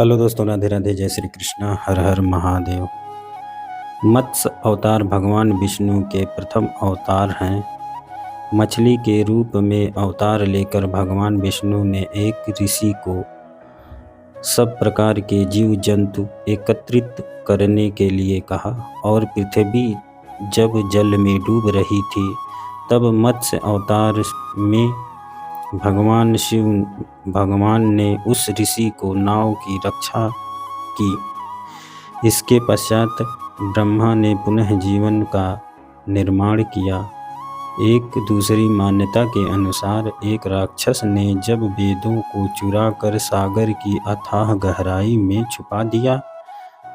Hello दोस्तों, राधे राधे, जय श्री कृष्णा, हर हर महादेव। मत्स्य अवतार भगवान विष्णु के प्रथम अवतार हैं। मछली के रूप में अवतार लेकर भगवान विष्णु ने एक ऋषि को सब प्रकार के जीव जंतु एकत्रित करने के लिए कहा और पृथ्वी जब जल में डूब रही थी तब मत्स्य अवतार में भगवान ने उस ऋषि को नाव की रक्षा की। इसके पश्चात ब्रह्मा ने पुनः जीवन का निर्माण किया। एक दूसरी मान्यता के अनुसार एक राक्षस ने जब वेदों को चुरा कर सागर की अथाह गहराई में छुपा दिया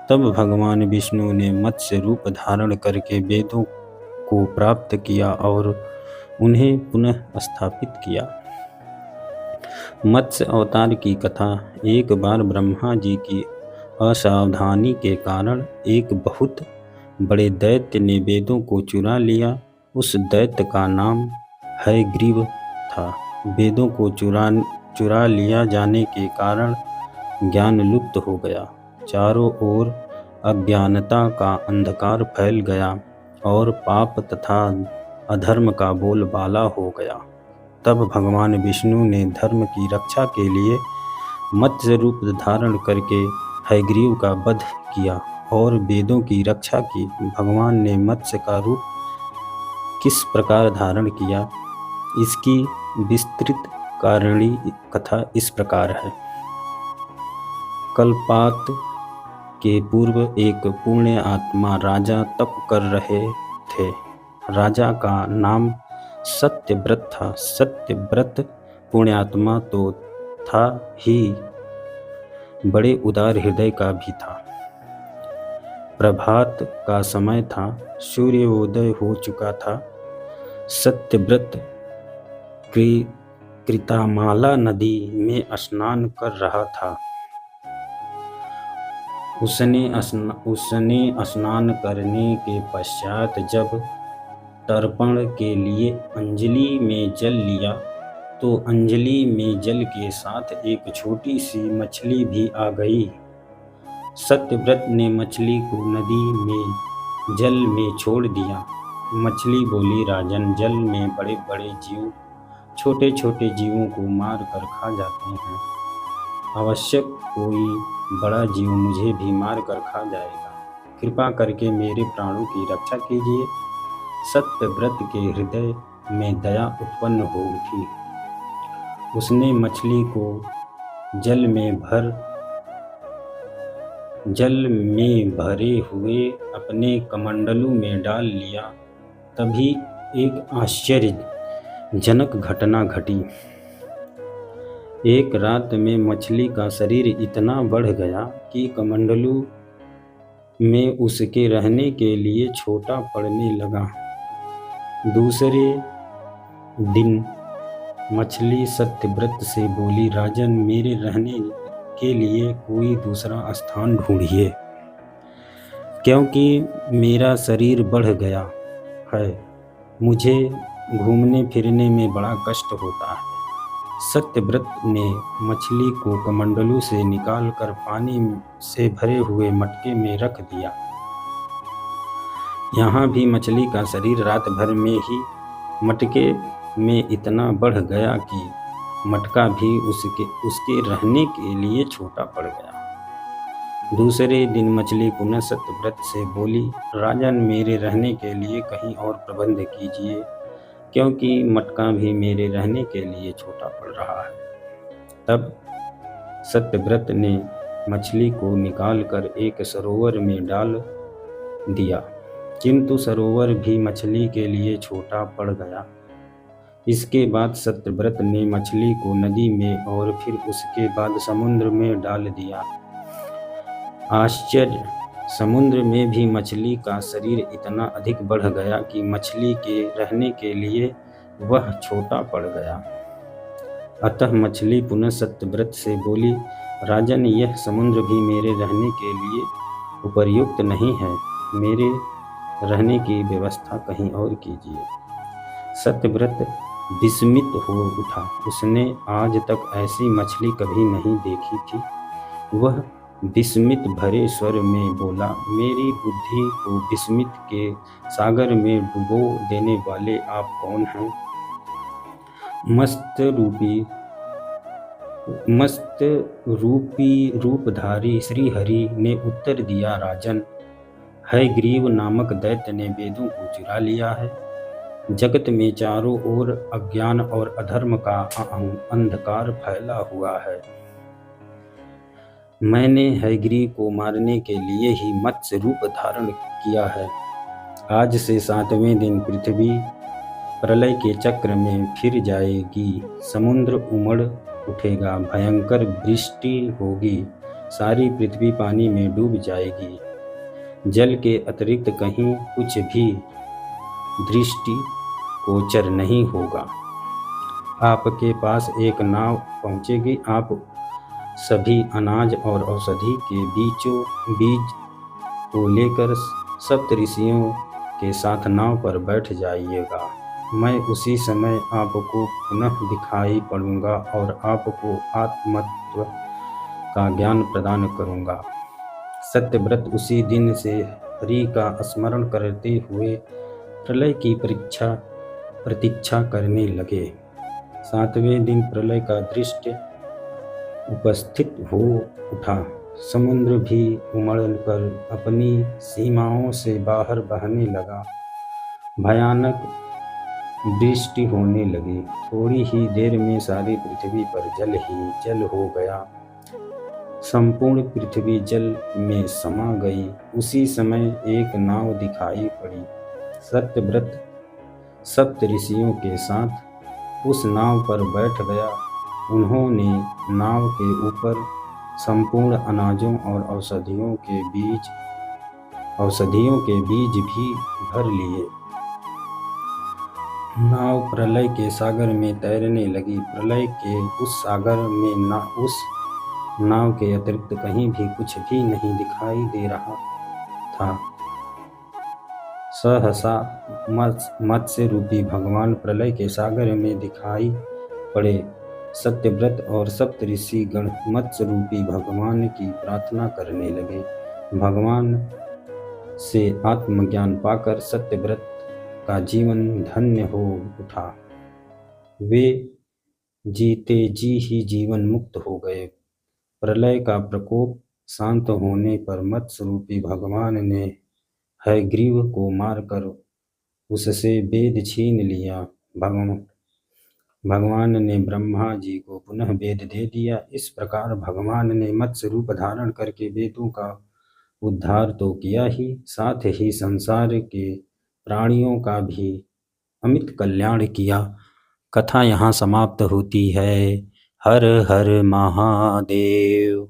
तब भगवान विष्णु ने मत्स्य रूप धारण करके वेदों को प्राप्त किया और उन्हें पुनः स्थापित किया। मत्स्य अवतार की कथा। एक बार ब्रह्मा जी की असावधानी के कारण एक बहुत बड़े दैत्य ने वेदों को चुरा लिया। उस दैत्य का नाम हयग्रीव था। वेदों को चुरा लिया जाने के कारण ज्ञान लुप्त हो गया। चारों ओर अज्ञानता का अंधकार फैल गया और पाप तथा अधर्म का बोलबाला हो गया। तब भगवान विष्णु ने धर्म की रक्षा के लिए मत्स्य रूप धारण करके हयग्रीव का वध किया और वेदों की रक्षा की। भगवान ने मत्स्य का रूप किस प्रकार धारण किया, इसकी विस्तृत कारणी कथा इस प्रकार है। कल्पात के पूर्व एक पुण्य आत्मा राजा तप कर रहे थे। राजा का नाम सत्यव्रत था। सत्यव्रत पुण्यात्मा तो था ही, बड़े उदार हृदय का भी था। प्रभात का समय था, सूर्योदय हो चुका था। सत्यव्रत कृतामाला नदी में स्नान कर रहा था। उसने स्नान करने के पश्चात जब तर्पण के लिए अंजलि में जल लिया तो अंजलि में जल के साथ एक छोटी सी मछली भी आ गई। सत्यव्रत ने मछली को नदी में जल में छोड़ दिया। मछली बोली, राजन, जल में बड़े बड़े जीव छोटे छोटे जीवों को मार कर खा जाते हैं। आवश्यक कोई बड़ा जीव मुझे भी मार कर खा जाएगा। कृपा करके मेरे प्राणों की रक्षा कीजिए। सत्यव्रत के हृदय में दया उत्पन्न हो उठी। उसने मछली को जल में भरे हुए अपने कमंडलू में डाल लिया। तभी एक आश्चर्यजनक घटना घटी। एक रात में मछली का शरीर इतना बढ़ गया कि कमंडलू में उसके रहने के लिए छोटा पड़ने लगा। दूसरे दिन मछली सत्यव्रत से बोली, राजन, मेरे रहने के लिए कोई दूसरा स्थान ढूंढिए, क्योंकि मेरा शरीर बढ़ गया है। मुझे घूमने फिरने में बड़ा कष्ट होता है। सत्यव्रत ने मछली को कमंडलू से निकालकर पानी से भरे हुए मटके में रख दिया। यहाँ भी मछली का शरीर रात भर में ही मटके में इतना बढ़ गया कि मटका भी उसके रहने के लिए छोटा पड़ गया। दूसरे दिन मछली पुनः सत्यव्रत से बोली, राजन, मेरे रहने के लिए कहीं और प्रबंध कीजिए, क्योंकि मटका भी मेरे रहने के लिए छोटा पड़ रहा है। तब सत्यव्रत ने मछली को निकालकर एक सरोवर में डाल दिया, किंतु सरोवर भी मछली के लिए छोटा पड़ गया। इसके बाद सत्यव्रत ने मछली को नदी में और फिर उसके बाद समुद्र में डाल दिया। आश्चर्य! समुद्र में भी मछली का शरीर इतना अधिक बढ़ गया कि मछली के रहने के लिए वह छोटा पड़ गया। अतः मछली पुनः सत्यव्रत से बोली, राजन, यह समुद्र भी मेरे रहने के लिए उपयुक्त नहीं है। मेरे रहने की व्यवस्था कहीं और कीजिए। सत्यव्रत विस्मित हो उठा। उसने आज तक ऐसी मछली कभी नहीं देखी थी। वह विस्मित भरे स्वर में बोला, मेरी बुद्धि को विस्मित के सागर में डुबो देने वाले आप कौन हैं? मस्त रूपी रूपधारी श्रीहरि ने उत्तर दिया, राजन, हयग्रीव नामक दैत्य ने वेदों को चुरा लिया है। जगत में चारों ओर अज्ञान और अधर्म का अंधकार फैला हुआ है। मैंने हयग्रीव को मारने के लिए ही मत्स्य रूप धारण किया है। आज से 7वें दिन पृथ्वी प्रलय के चक्र में फिर जाएगी, समुद्र उमड़ उठेगा, भयंकर वृष्टि होगी, सारी पृथ्वी पानी में डूब जाएगी। जल के अतिरिक्त कहीं कुछ भी दृष्टि गोचर नहीं होगा। आपके पास एक नाव पहुंचेगी। आप सभी अनाज और औषधि के बीज को लेकर सप्तऋषियों के साथ नाव पर बैठ जाइएगा। मैं उसी समय आपको पुनः दिखाई पड़ूंगा और आपको आत्मतत्व का ज्ञान प्रदान करूंगा। सत्यव्रत उसी दिन से हरि का स्मरण करते हुए प्रलय की प्रतीक्षा करने लगे। 7वें दिन प्रलय का दृश्य उपस्थित हो उठा। समुद्र भी उमड़कर अपनी सीमाओं से बाहर बहने लगा। भयानक वृष्टि होने लगी। थोड़ी ही देर में सारी पृथ्वी पर जल ही जल हो गया। संपूर्ण पृथ्वी जल में समा गई। उसी समय एक नाव दिखाई पड़ी। सत्यव्रत सप्तऋषियों के साथ उस नाव पर बैठ गया। उन्होंने नाव के ऊपर संपूर्ण अनाजों और औषधियों के बीज भी भर लिए। नाव प्रलय के सागर में तैरने लगी। प्रलय के उस सागर में उस नाव के अतिरिक्त कहीं भी कुछ भी नहीं दिखाई दे रहा था। सहसा मत्स्य रूपी भगवान प्रलय के सागर में दिखाई पड़े। सत्यव्रत और सप्तऋषि गण मत्स्य रूपी भगवान की प्रार्थना करने लगे। भगवान से आत्मज्ञान पाकर सत्यव्रत का जीवन धन्य हो उठा। वे जीते जी ही जीवन मुक्त हो गए। प्रलय का प्रकोप शांत होने पर मत्स्य रूपी भगवान ने हयग्रीव को मारकर उससे वेद छीन लिया। भगवान ने ब्रह्मा जी को पुनः वेद दे दिया। इस प्रकार भगवान ने मत्स्य रूप धारण करके वेदों का उद्धार तो किया ही, साथ ही संसार के प्राणियों का भी अमित कल्याण किया। कथा यहाँ समाप्त होती है। हर हर महादेव।